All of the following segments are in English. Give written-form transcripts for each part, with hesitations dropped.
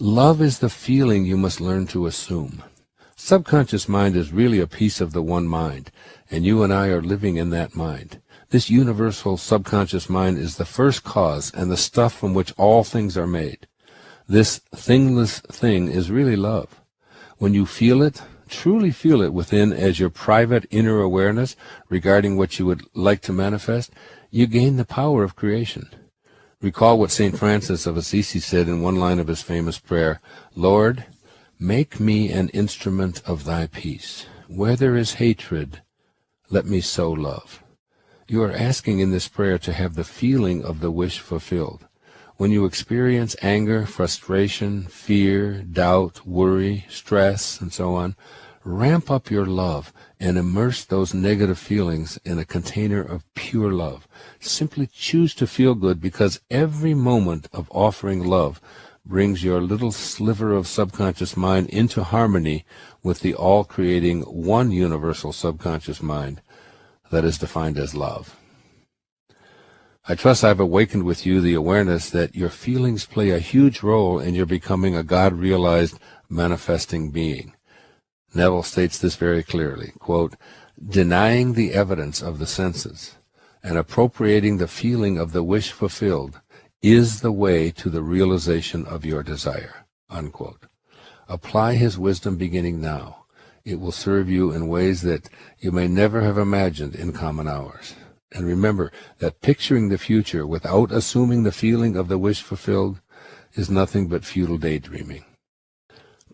Love is the feeling you must learn to assume. Subconscious mind is really a piece of the one mind, and you and I are living in that mind. This universal subconscious mind is the first cause and the stuff from which all things are made. This thingless thing is really love. When you feel it, truly feel it within as your private inner awareness regarding what you would like to manifest, you gain the power of creation. Recall what St. Francis of Assisi said in one line of his famous prayer, "Lord, make me an instrument of thy peace. Where there is hatred, let me sow love." You are asking in this prayer to have the feeling of the wish fulfilled. When you experience anger, frustration, fear, doubt, worry, stress, and so on, ramp up your love and immerse those negative feelings in a container of pure love. Simply choose to feel good, because every moment of offering love brings your little sliver of subconscious mind into harmony with the all-creating one universal subconscious mind that is defined as love. I trust I've awakened with you the awareness that your feelings play a huge role in your becoming a God-realized manifesting being. Neville states this very clearly, quote, "Denying the evidence of the senses and appropriating the feeling of the wish fulfilled is the way to the realization of your desire," unquote. Apply his wisdom beginning now. It will serve you in ways that you may never have imagined in common hours. And remember that picturing the future without assuming the feeling of the wish fulfilled is nothing but futile daydreaming.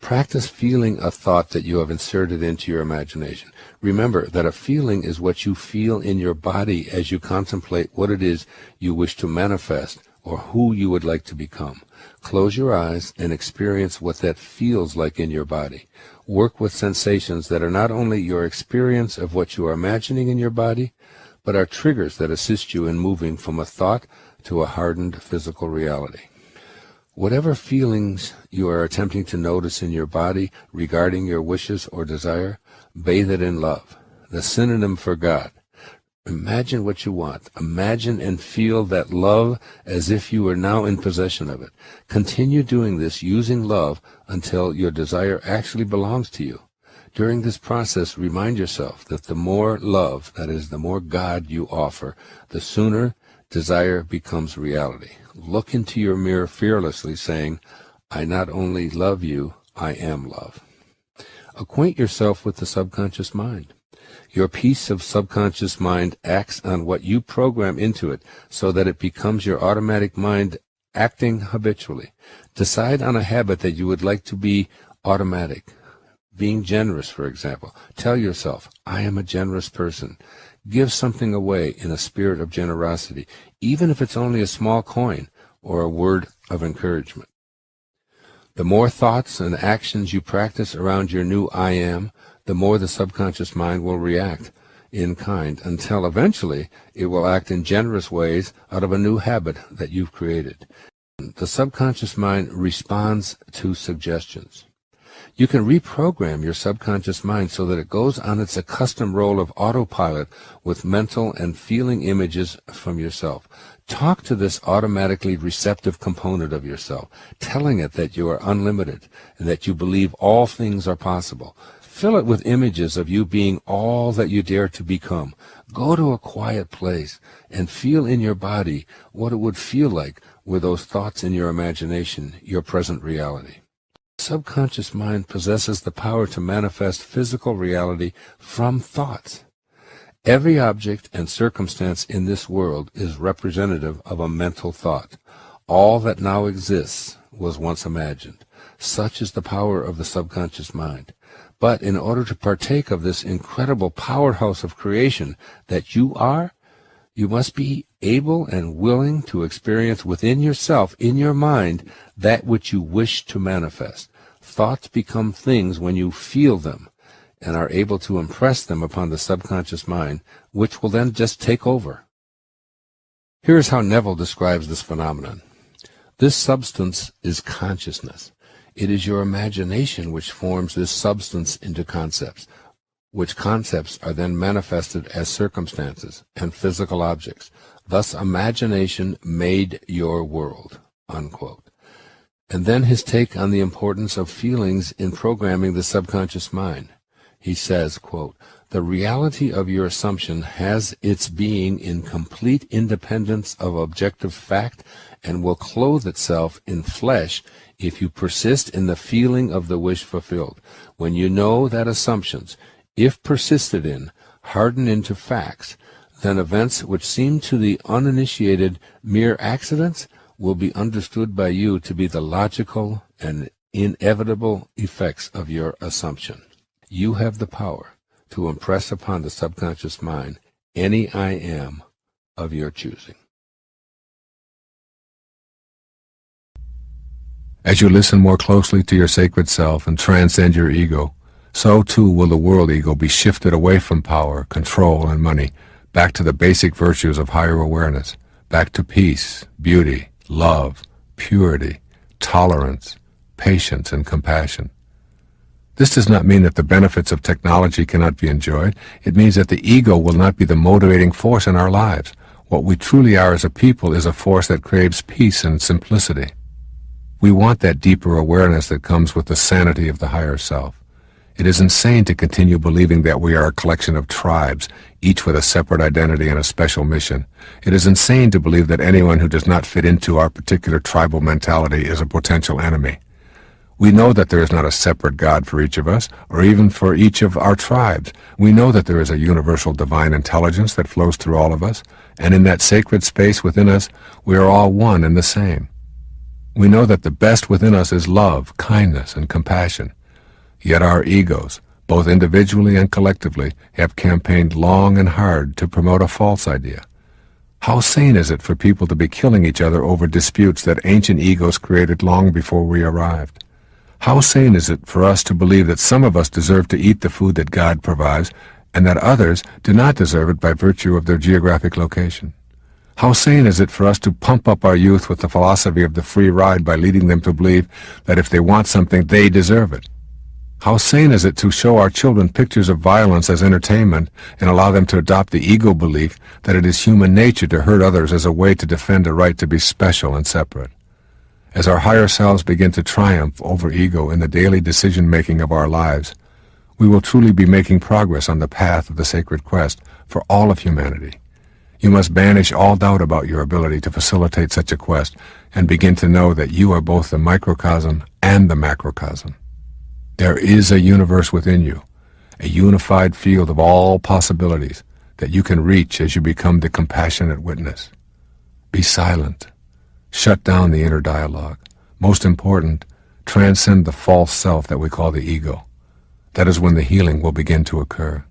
Practice feeling a thought that you have inserted into your imagination. Remember that a feeling is what you feel in your body as you contemplate what it is you wish to manifest or who you would like to become. Close your eyes and experience what that feels like in your body. Work with sensations that are not only your experience of what you are imagining in your body, but are triggers that assist you in moving from a thought to a hardened physical reality. Whatever feelings you are attempting to notice in your body regarding your wishes or desire, bathe it in love, the synonym for God. Imagine what you want. Imagine and feel that love as if you were now in possession of it. Continue doing this using love until your desire actually belongs to you. During this process, remind yourself that the more love, that is, the more God you offer, the sooner desire becomes reality. Look into your mirror fearlessly, saying, "I not only love you, I am love." Acquaint yourself with the subconscious mind. Your piece of subconscious mind acts on what you program into it so that it becomes your automatic mind acting habitually. Decide on a habit that you would like to be automatic. Being generous, for example. Tell yourself, "I am a generous person." Give something away in a spirit of generosity, even if it's only a small coin or a word of encouragement. The more thoughts and actions you practice around your new I am, the more the subconscious mind will react in kind, until eventually it will act in generous ways out of a new habit that you've created. The subconscious mind responds to suggestions. You can reprogram your subconscious mind so that it goes on its accustomed role of autopilot with mental and feeling images from yourself. Talk to this automatically receptive component of yourself, telling it that you are unlimited and that you believe all things are possible. Fill it with images of you being all that you dare to become. Go to a quiet place and feel in your body what it would feel like were those thoughts in your imagination your present reality. The subconscious mind possesses the power to manifest physical reality from thoughts. Every object and circumstance in this world is representative of a mental thought. All that now exists was once imagined. Such is the power of the subconscious mind. But in order to partake of this incredible powerhouse of creation that you are, you must be able and willing to experience within yourself, in your mind, that which you wish to manifest. Thoughts become things when you feel them and are able to impress them upon the subconscious mind, which will then just take over. Here is how Neville describes this phenomenon. This substance is consciousness. It is your imagination which forms this substance into concepts, which concepts are then manifested as circumstances and physical objects. Thus, imagination made your world, unquote. And then his take on the importance of feelings in programming the subconscious mind. He says, quote, "The reality of your assumption has its being in complete independence of objective fact and will clothe itself in flesh if you persist in the feeling of the wish fulfilled. When you know that assumptions, if persisted in, harden into facts, then events which seem to the uninitiated mere accidents will be understood by you to be the logical and inevitable effects of your assumption. You have the power to impress upon the subconscious mind any I am of your choosing." As you listen more closely to your sacred self and transcend your ego, so too will the world ego be shifted away from power, control, and money, back to the basic virtues of higher awareness, back to peace, beauty, love, purity, tolerance, patience, and compassion. This does not mean that the benefits of technology cannot be enjoyed. It means that the ego will not be the motivating force in our lives. What we truly are as a people is a force that craves peace and simplicity. We want that deeper awareness that comes with the sanity of the higher self. It is insane to continue believing that we are a collection of tribes, each with a separate identity and a special mission. It is insane to believe that anyone who does not fit into our particular tribal mentality is a potential enemy. We know that there is not a separate God for each of us, or even for each of our tribes. We know that there is a universal divine intelligence that flows through all of us, and in that sacred space within us, we are all one and the same. We know that the best within us is love, kindness, and compassion. Yet our egos, both individually and collectively, have campaigned long and hard to promote a false idea. How sane is it for people to be killing each other over disputes that ancient egos created long before we arrived? How sane is it for us to believe that some of us deserve to eat the food that God provides, and that others do not deserve it by virtue of their geographic location? How sane is it for us to pump up our youth with the philosophy of the free ride by leading them to believe that if they want something, they deserve it? How sane is it to show our children pictures of violence as entertainment and allow them to adopt the ego belief that it is human nature to hurt others as a way to defend a right to be special and separate? As our higher selves begin to triumph over ego in the daily decision-making of our lives, we will truly be making progress on the path of the sacred quest for all of humanity. You must banish all doubt about your ability to facilitate such a quest and begin to know that you are both the microcosm and the macrocosm. There is a universe within you, a unified field of all possibilities that you can reach as you become the compassionate witness. Be silent. Shut down the inner dialogue. Most important, transcend the false self that we call the ego. That is when the healing will begin to occur.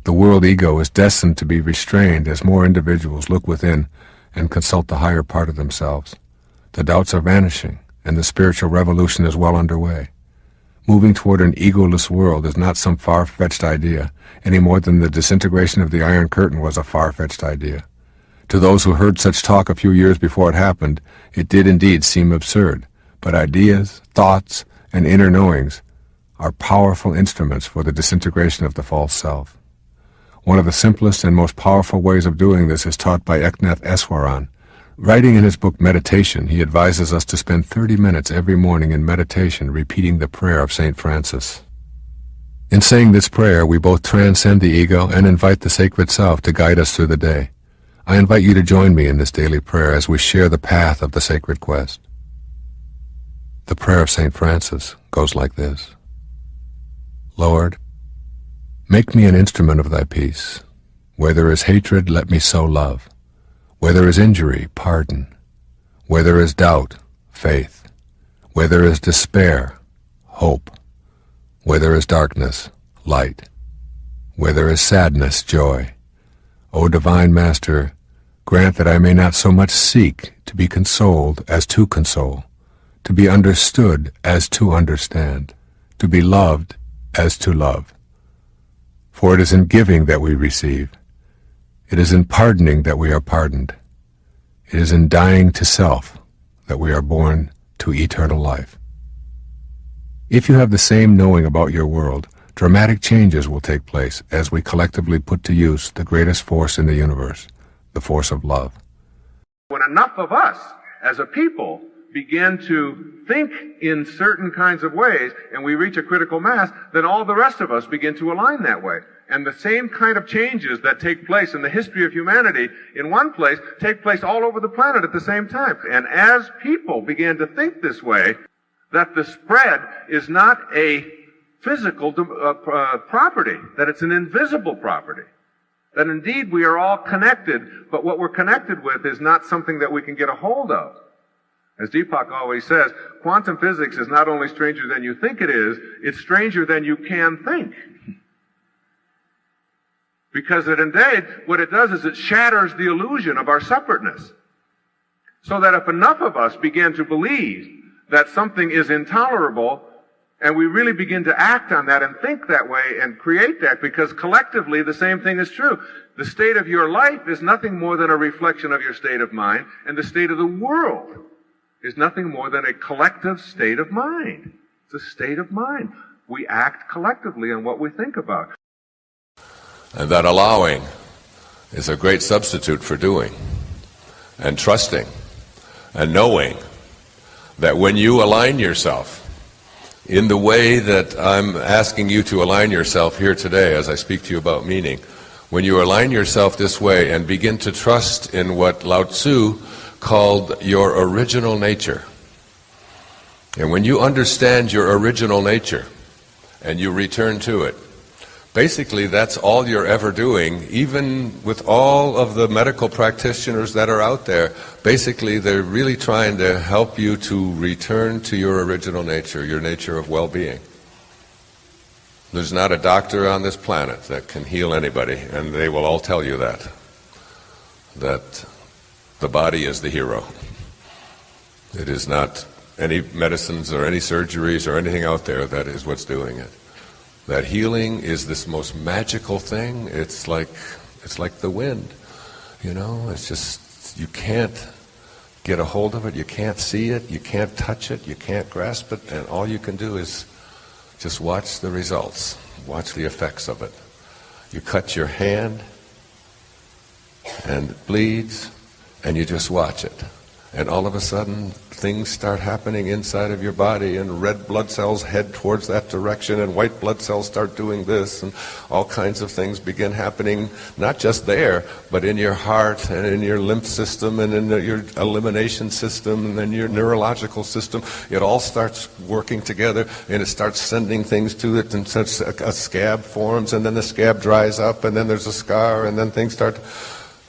The world ego is destined to be restrained as more individuals look within and consult the higher part of themselves. The doubts are vanishing, and the spiritual revolution is well underway. Moving toward an egoless world is not some far-fetched idea, any more than the disintegration of the Iron Curtain was a far-fetched idea. To those who heard such talk a few years before it happened, it did indeed seem absurd, but ideas, thoughts, and inner knowings are powerful instruments for the disintegration of the false self. One of the simplest and most powerful ways of doing this is taught by Eknath Eswaran. Writing in his book Meditation, he advises us to spend 30 minutes every morning in meditation repeating the prayer of St. Francis. In saying this prayer, we both transcend the ego and invite the sacred self to guide us through the day. I invite you to join me in this daily prayer as we share the path of the sacred quest. The prayer of St. Francis goes like this. Lord, make me an instrument of thy peace. Where there is hatred, let me sow love. Where there is injury, pardon. Where there is doubt, faith. Where there is despair, hope. Where there is darkness, light. Where there is sadness, joy. O Divine Master, grant that I may not so much seek to be consoled as to console, to be understood as to understand, to be loved as to love. For it is in giving that we receive. It is in pardoning that we are pardoned. It is in dying to self that we are born to eternal life. If you have the same knowing about your world, dramatic changes will take place as we collectively put to use the greatest force in the universe, the force of love. When enough of us as a people begin to think in certain kinds of ways, and we reach a critical mass, then all the rest of us begin to align that way. And the same kind of changes that take place in the history of humanity in one place take place all over the planet at the same time. And as people begin to think this way, that the spread is not a physical property, that it's an invisible property, that indeed we are all connected, but what we're connected with is not something that we can get a hold of. As Deepak always says, quantum physics is not only stranger than you think it is, it's stranger than you can think. Because indeed, what it does is it shatters the illusion of our separateness. So that if enough of us begin to believe that something is intolerable, and we really begin to act on that and think that way and create that, because collectively the same thing is true. The state of your life is nothing more than a reflection of your state of mind, and the state of the world is nothing more than a collective state of mind. It's a state of mind. We act collectively on what we think about. And that allowing is a great substitute for doing, and trusting, and knowing that when you align yourself in the way that I'm asking you to align yourself here today as I speak to you about meaning, when you align yourself this way and begin to trust in what Lao Tzu called your original nature, and when you understand your original nature and you return to it, basically, that's all you're ever doing. Even with all of the medical practitioners that are out there, basically they're really trying to help you to return to your original nature, your nature of well-being. There's not a doctor on this planet that can heal anybody, and they will all tell you that the body is the hero. It is not any medicines or any surgeries or anything out there that is what's doing it. That healing is this most magical thing. It's like the wind, you know. It's just, you can't get a hold of it, you can't see it, you can't touch it, you can't grasp it, and all you can do is just watch the results, watch the effects of it. You cut your hand, and it bleeds, and you just watch it. And all of a sudden, things start happening inside of your body, and red blood cells head towards that direction, and white blood cells start doing this, and all kinds of things begin happening, not just there, but in your heart, and in your lymph system, and in your elimination system, and then your neurological system. It all starts working together, and it starts sending things to it, and such a scab forms, and then the scab dries up, and then there's a scar, and then things start.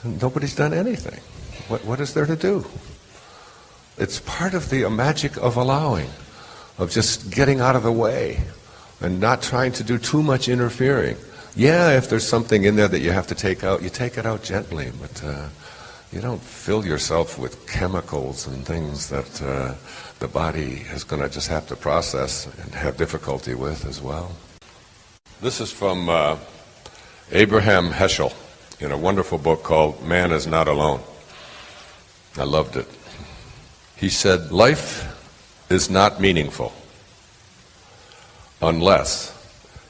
Nobody's done anything. What is there to do? It's part of the magic of allowing, of just getting out of the way and not trying to do too much interfering. Yeah, if there's something in there that you have to take out, you take it out gently, but you don't fill yourself with chemicals and things that the body is going to just have to process and have difficulty with as well. This is from Abraham Heschel in a wonderful book called Man is Not Alone. I loved it. He said, life is not meaningful unless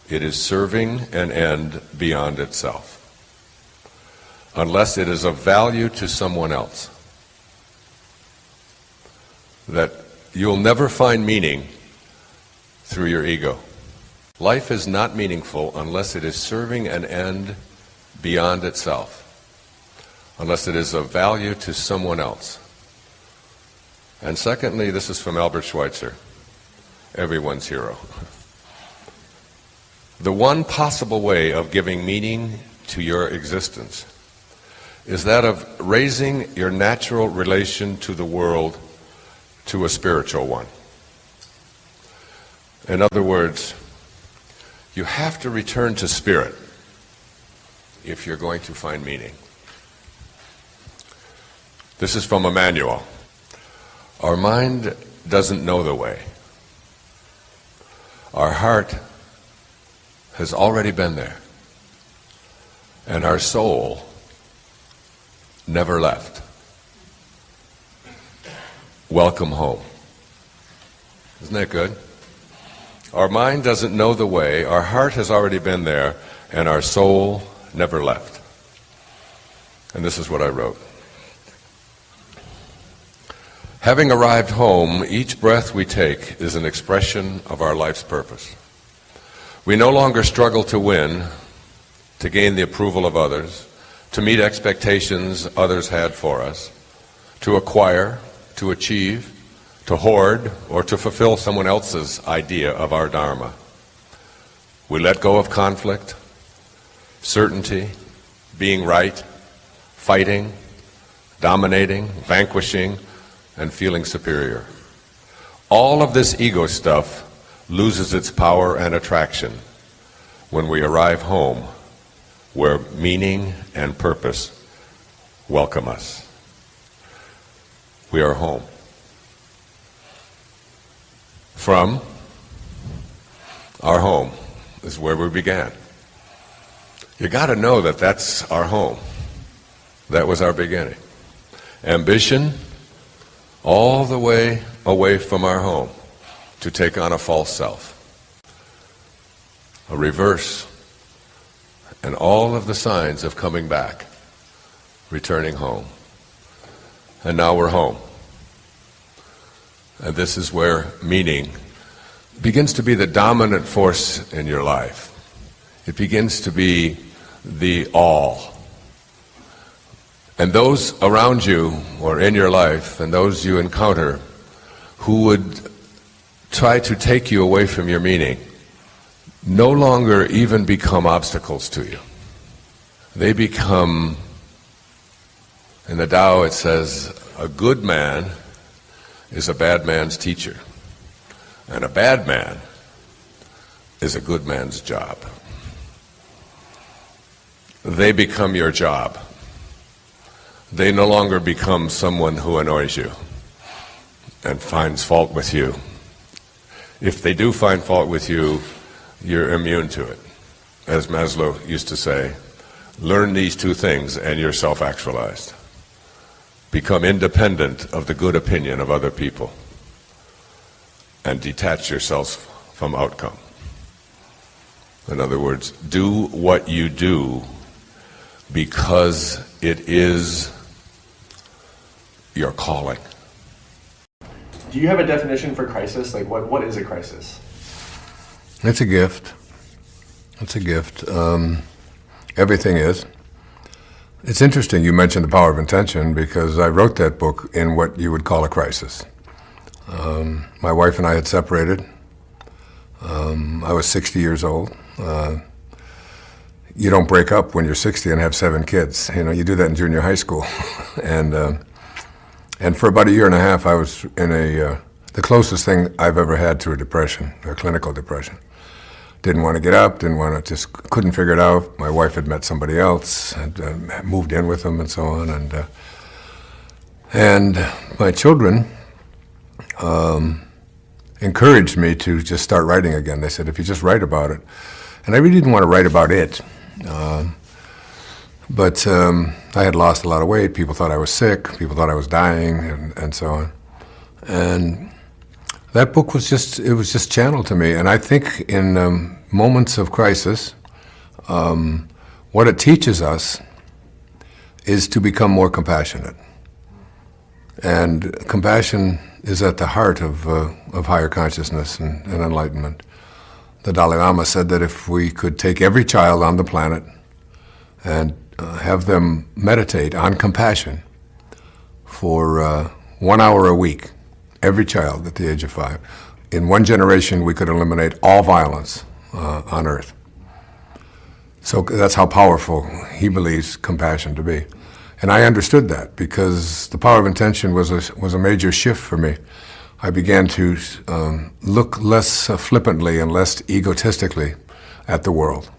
it is serving an end beyond itself, unless it is of value to someone else. That you'll never find meaning through your ego. Life is not meaningful unless it is serving an end beyond itself, unless it is of value to someone else. And secondly, this is from Albert Schweitzer, everyone's hero. The one possible way of giving meaning to your existence is that of raising your natural relation to the world to a spiritual one. In other words, you have to return to spirit if you're going to find meaning. This is from Emmanuel. Our mind doesn't know the way. Our heart has already been there. And our soul never left. Welcome home. Isn't that good? Our mind doesn't know the way, our heart has already been there, and our soul never left. And this is what I wrote. Having arrived home, each breath we take is an expression of our life's purpose. We no longer struggle to win, to gain the approval of others, to meet expectations others had for us, to acquire, to achieve, to hoard, or to fulfill someone else's idea of our Dharma. We let go of conflict, certainty, being right, fighting, dominating, vanquishing, and feeling superior. All of this ego stuff loses its power and attraction when we arrive home, where meaning and purpose welcome us. We are home. From our home is where we began. You got to know that that's our home. That was our beginning. Ambition, all the way away from our home to take on a false self, a reverse, and all of the signs of coming back, returning home. And now we're home. And this is where meaning begins to be the dominant force in your life. It begins to be the all. And those around you or in your life and those you encounter who would try to take you away from your meaning no longer even become obstacles to you. They become, in the Tao it says, a good man is a bad man's teacher, and a bad man is a good man's job. They become your job. They no longer become someone who annoys you and finds fault with you. If they do find fault with you, you're immune to it. As Maslow used to say, learn these two things and you're self-actualized. Become independent of the good opinion of other people and detach yourselves from outcome. In other words, do what you do because it is your calling. Do you have a definition for crisis? Like, what is a crisis? It's a gift. It's a gift. Everything is. It's interesting you mentioned The Power of Intention because I wrote that book in what you would call a crisis. My wife and I had separated. I was 60 years old. You don't break up when you're 60 and have 7 kids. You know, you do that in junior high school. And for about a year and a half, I was in the closest thing I've ever had to a depression, a clinical depression. Didn't want to get up, just couldn't figure it out. My wife had met somebody else, had moved in with them and so on. And my children encouraged me to just start writing again. They said, if you just write about it. And I really didn't want to write about it. But I had lost a lot of weight. People thought I was sick. People thought I was dying and so on. And that book was just channeled to me. And I think in moments of crisis, what it teaches us is to become more compassionate. And compassion is at the heart of higher consciousness and enlightenment. The Dalai Lama said that if we could take every child on the planet and have them meditate on compassion for 1 hour a week, every child at the age of 5, in one generation we could eliminate all violence on earth. So that's how powerful he believes compassion to be. And I understood that because The Power of Intention was a major shift for me. I began to look less flippantly and less egotistically at the world,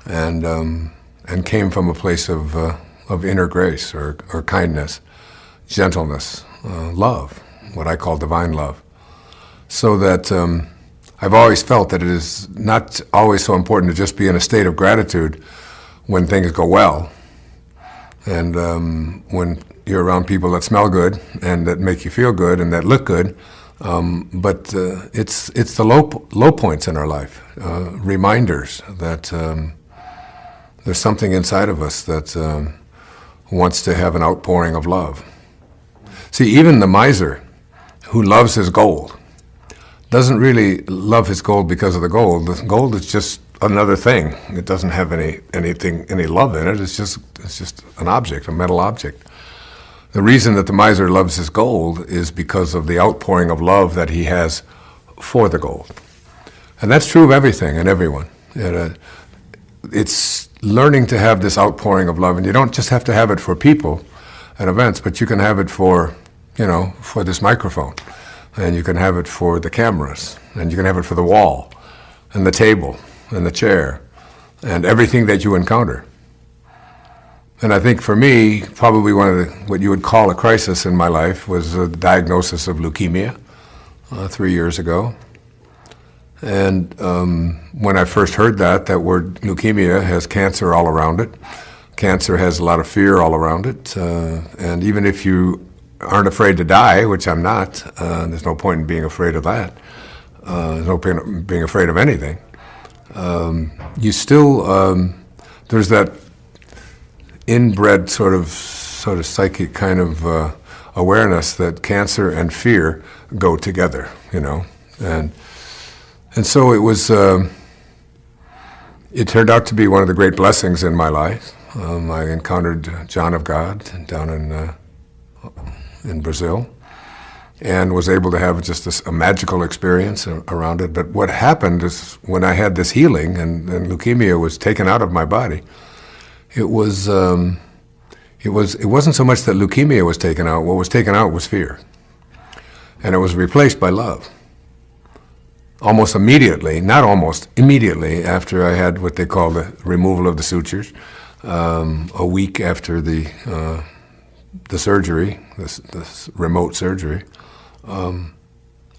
and came from a place of inner grace or kindness, gentleness, love, what I call divine love. So that I've always felt that it is not always so important to just be in a state of gratitude when things go well, and when you're around people that smell good and that make you feel good and that look good, but it's the low points in our life, reminders that there's something inside of us that wants to have an outpouring of love. See, even the miser who loves his gold doesn't really love his gold because of the gold. The gold is just another thing. It doesn't have any love in it. It's just an object, a metal object. The reason that the miser loves his gold is because of the outpouring of love that he has for the gold. And that's true of everything and everyone. It's learning to have this outpouring of love, and you don't just have to have it for people and events, but you can have it for, for this microphone, and you can have it for the cameras, and you can have it for the wall, and the table, and the chair, and everything that you encounter. And I think for me, probably one of what you would call a crisis in my life was a diagnosis of leukemia 3 years ago. And when I first heard that word leukemia has cancer all around it. Cancer has a lot of fear all around it. And even if you aren't afraid to die, which I'm not, there's no point in being afraid of that. There's no point in being afraid of anything. You still, there's that inbred sort of psychic kind of awareness that cancer and fear go together, And so it was, it turned out to be one of the great blessings in my life. I encountered John of God down in Brazil, and was able to have just a magical experience around it. But what happened is when I had this healing and leukemia was taken out of my body, it wasn't so much that leukemia was taken out. What was taken out was fear, and it was replaced by love. Almost immediately, not almost, immediately after I had what they call the removal of the sutures, a week after the surgery, this remote surgery,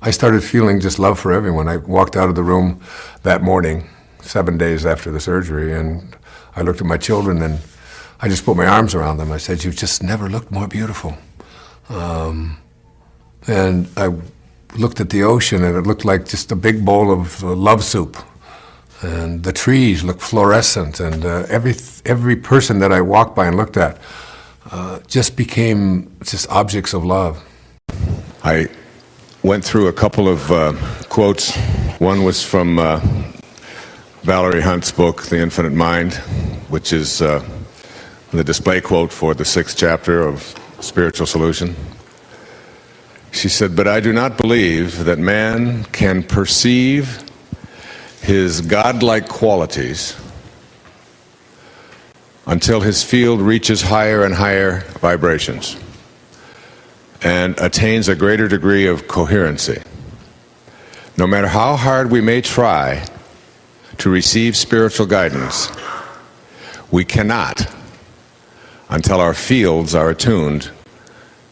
I started feeling just love for everyone. I walked out of the room that morning, 7 days after the surgery, and I looked at my children and I just put my arms around them. I said, "You've just never looked more beautiful." And I looked at the ocean, and it looked like just a big bowl of love soup. And the trees looked fluorescent, and every person that I walked by and looked at just became just objects of love. I went through a couple of quotes. One was from Valerie Hunt's book, The Infinite Mind, which is the display quote for the 6th chapter of Spiritual Solution. She said, "But I do not believe that man can perceive his godlike qualities until his field reaches higher and higher vibrations and attains a greater degree of coherency. No matter how hard we may try to receive spiritual guidance, we cannot until our fields are attuned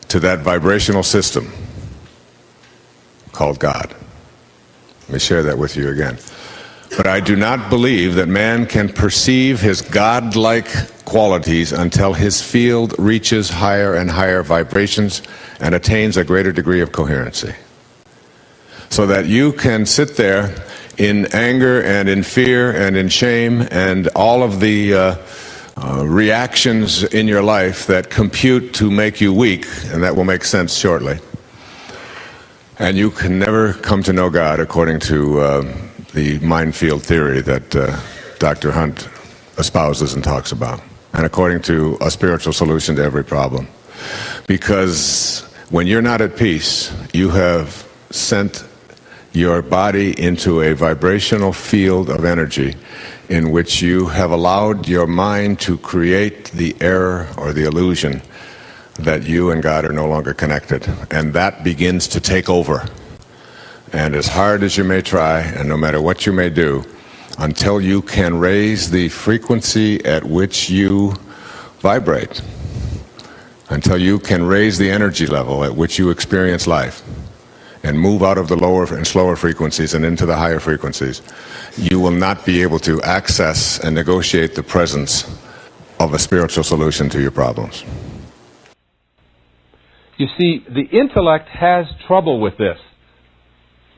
to that vibrational system called God." Let me share that with you again. "But I do not believe that man can perceive his godlike qualities until his field reaches higher and higher vibrations and attains a greater degree of coherency." So that you can sit there in anger and in fear and in shame and all of the reactions in your life that compute to make you weak, and that will make sense shortly. And you can never come to know God according to the mind field theory that Dr. Hunt espouses and talks about, and according to a spiritual solution to every problem. Because when you're not at peace, you have sent your body into a vibrational field of energy in which you have allowed your mind to create the error or the illusion that you and God are no longer connected, and that begins to take over. And as hard as you may try, and no matter what you may do, until you can raise the frequency at which you vibrate, until you can raise the energy level at which you experience life, and move out of the lower and slower frequencies and into the higher frequencies, you will not be able to access and negotiate the presence of a spiritual solution to your problems. You see, the intellect has trouble with this,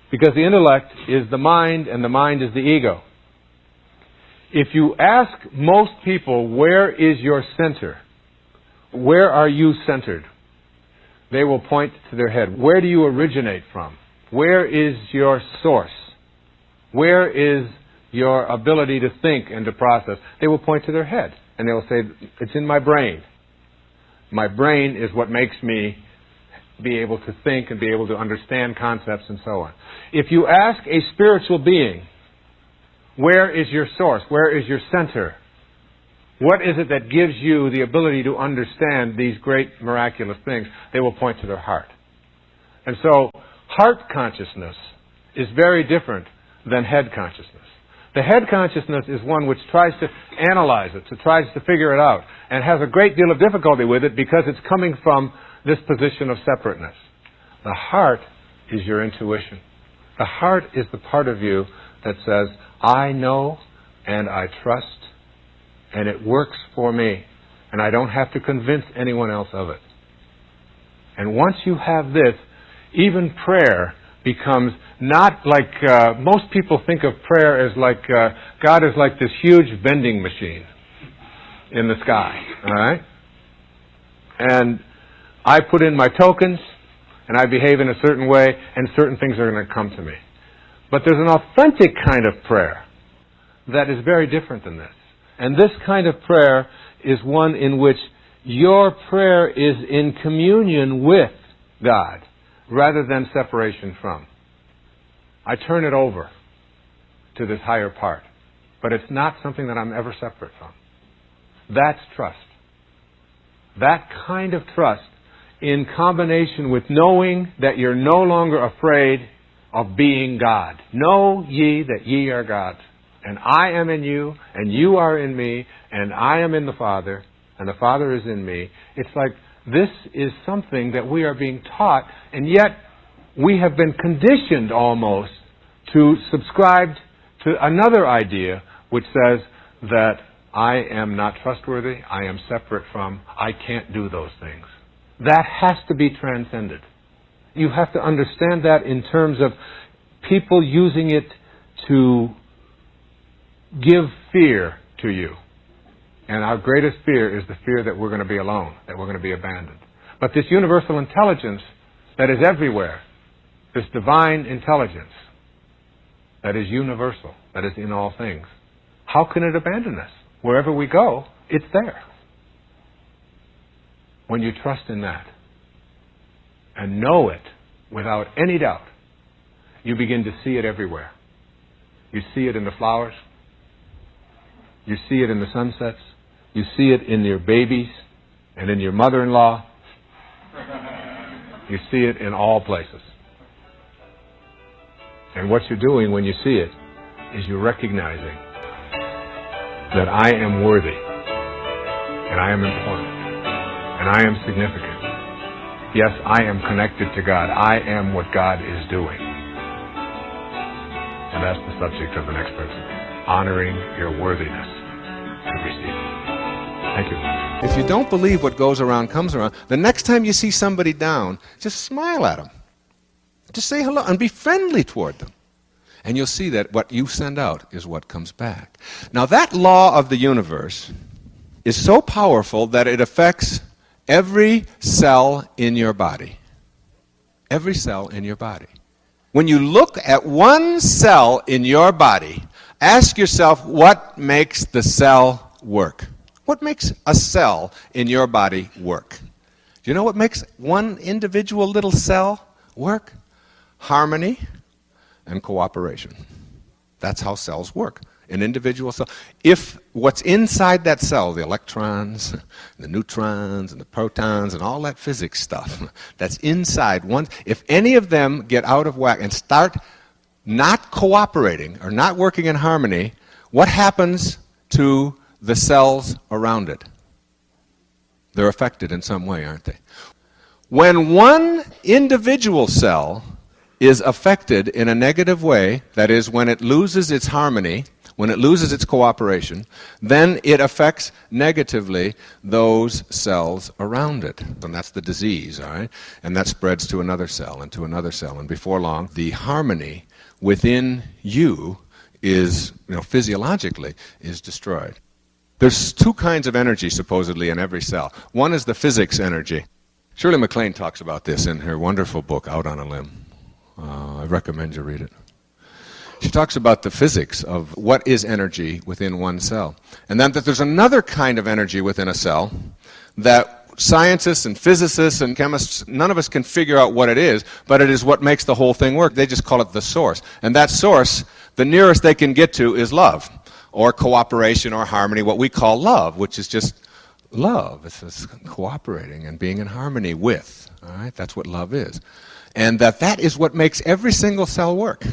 because the intellect is the mind and the mind is the ego. If you ask most people, where is your center? Where are you centered? they will point to their head. Where do you originate from? Where is your source? Where is your ability to think and to process? They will point to their head, and they will say, it's in my brain. My brain is what makes me be able to think and be able to understand concepts and so on. If you ask a spiritual being, where is your source? Where is your center? What is it that gives you the ability to understand these great miraculous things? They will point to their heart. And so, heart consciousness is very different than head consciousness. The head consciousness is one which tries to analyze it, tries to figure it out, and has a great deal of difficulty with it because it's coming from this position of separateness. The heart is your intuition. The heart is the part of you that says, I know and I trust, and it works for me, and I don't have to convince anyone else of it. And once you have this, even prayer becomes not like, most people think of prayer as like, God is like this huge vending machine in the sky, all right? And I put in my tokens, and I behave in a certain way, and certain things are going to come to me. But there's an authentic kind of prayer that is very different than this. And this kind of prayer is one in which your prayer is in communion with God rather than separation from. I turn it over to this higher part, but it's not something that I'm ever separate from. That's trust. That kind of trust, in combination with knowing that you're no longer afraid of being God. Know ye that ye are gods, and I am in you, and you are in me, and I am in the Father, and the Father is in me. It's like this is something that we are being taught, and yet we have been conditioned almost to subscribe to another idea which says that I am not trustworthy, I am separate from, I can't do those things. That has to be transcended. You have to understand that in terms of people using it to give fear to you. And our greatest fear is the fear that we're going to be alone, that we're going to be abandoned. But this universal intelligence that is everywhere, this divine intelligence that is universal, that is in all things, how can it abandon us? Wherever we go, it's there. When you trust in that and know it without any doubt, you begin to see it everywhere. You see it in the flowers. You see it in the sunsets. You see it in your babies and in your mother-in-law. You see it in all places. And what you're doing when you see it is you're recognizing that I am worthy, and I am important, and I am significant. Yes, I am connected to God. I am what God is doing. And that's the subject of the next principle. Honoring your worthiness to receive. Thank you. If you don't believe what goes around comes around, the next time you see somebody down, just smile at them. Just say hello and be friendly toward them. And you'll see that what you send out is what comes back. Now that law of the universe is so powerful that it affects every cell in your body. Every cell in your body. When you look at one cell in your body, ask yourself what makes the cell work. What makes a cell in your body work? Do you know what makes one individual little cell work? Harmony and cooperation. That's how cells work. An individual cell. If what's inside that cell, the electrons, the neutrons, and the protons, and all that physics stuff that's inside one, if any of them get out of whack and start not cooperating or not working in harmony, what happens to the cells around it? They're affected in some way, aren't they? When one individual cell is affected in a negative way, that is, when it loses its harmony, when it loses its cooperation, then it affects negatively those cells around it. And that's the disease, all right? And that spreads to another cell and to another cell. And before long, the harmony within you is, physiologically, is destroyed. There's two kinds of energy, supposedly, in every cell. One is the physics energy. Shirley MacLaine talks about this in her wonderful book, Out on a Limb. I recommend you read it. She talks about the physics of what is energy within one cell. And then that there's another kind of energy within a cell that scientists and physicists and chemists, none of us can figure out what it is, but it is what makes the whole thing work. They just call it the source. And that source, the nearest they can get to is love, or cooperation or harmony, what we call love, which is just love. It's just cooperating and being in harmony with. All right? That's what love is. And that is what makes every single cell work.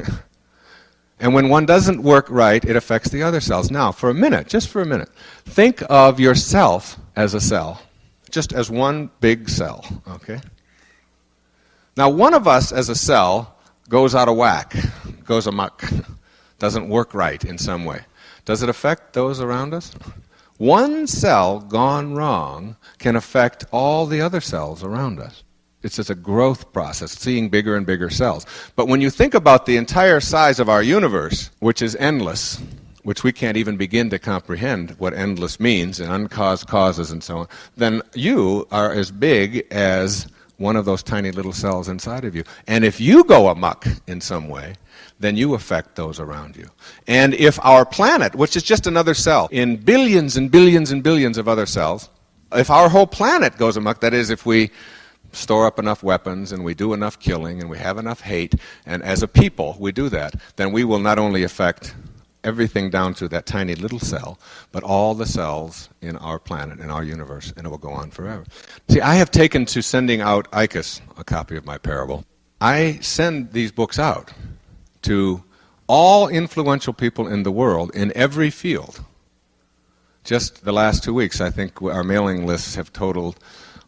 And when one doesn't work right, it affects the other cells. Now, for a minute, just for a minute, think of yourself as a cell, just as one big cell, okay? Now, one of us as a cell goes out of whack, goes amok, doesn't work right in some way. Does it affect those around us? One cell gone wrong can affect all the other cells around us. It's just a growth process, seeing bigger and bigger cells. But when you think about the entire size of our universe, which is endless, which we can't even begin to comprehend what endless means, and uncaused causes and so on, then you are as big as one of those tiny little cells inside of you. And if you go amok in some way, then you affect those around you. And if our planet, which is just another cell in billions and billions and billions of other cells, if our whole planet goes amok, that is, if we store up enough weapons and we do enough killing and we have enough hate, and as a people we do that, then we will not only affect everything down to that tiny little cell, but all the cells in our planet, in our universe, and it will go on forever. See, I have taken to sending out ICUS, a copy of my parable. I send these books out to all influential people in the world in every field. Just the last 2 weeks, I think our mailing lists have totaled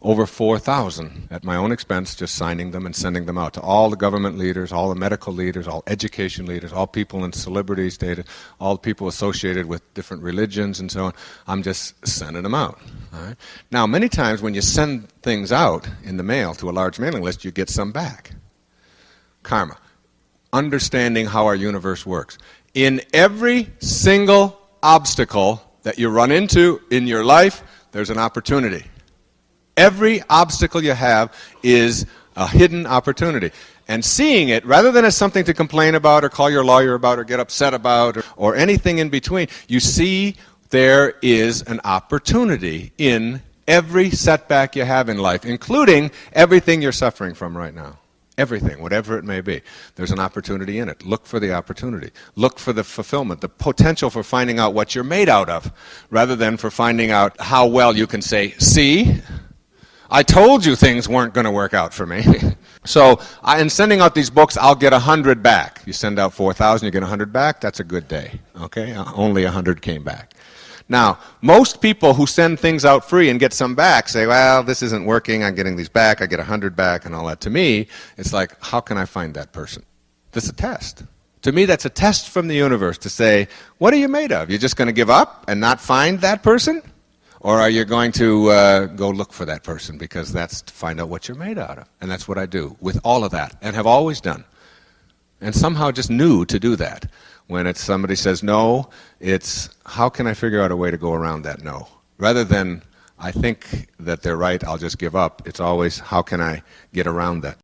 over 4,000 at my own expense, just signing them and sending them out to all the government leaders, all the medical leaders, all education leaders, all people in celebrity status, all people associated with different religions and so on. I'm just sending them out. All right? Now, many times when you send things out in the mail to a large mailing list, you get some back. Karma. Understanding how our universe works. In every single obstacle that you run into in your life, there's an opportunity. Every obstacle you have is a hidden opportunity. And seeing it, rather than as something to complain about or call your lawyer about or get upset about or anything in between, you see there is an opportunity in every setback you have in life, including everything you're suffering from right now. Everything, whatever it may be. There's an opportunity in it. Look for the opportunity. Look for the fulfillment, the potential for finding out what you're made out of, rather than for finding out how well you can say, see? I told you things weren't going to work out for me. So in sending out these books, I'll get 100 back. You send out 4,000, you get 100 back, that's a good day. Okay? Only 100 came back. Now, most people who send things out free and get some back say, well, this isn't working, I'm getting these back, I get 100 back and all that. To me, it's like, how can I find that person? This is a test. To me, that's a test from the universe to say, what are you made of? You're just going to give up and not find that person? Or are you going to go look for that person? Because that's to find out what you're made out of. And that's what I do with all of that, and have always done. And somehow just knew to do that. When it's somebody says no, it's how can I figure out a way to go around that no? Rather than I think that they're right, I'll just give up. It's always how can I get around that?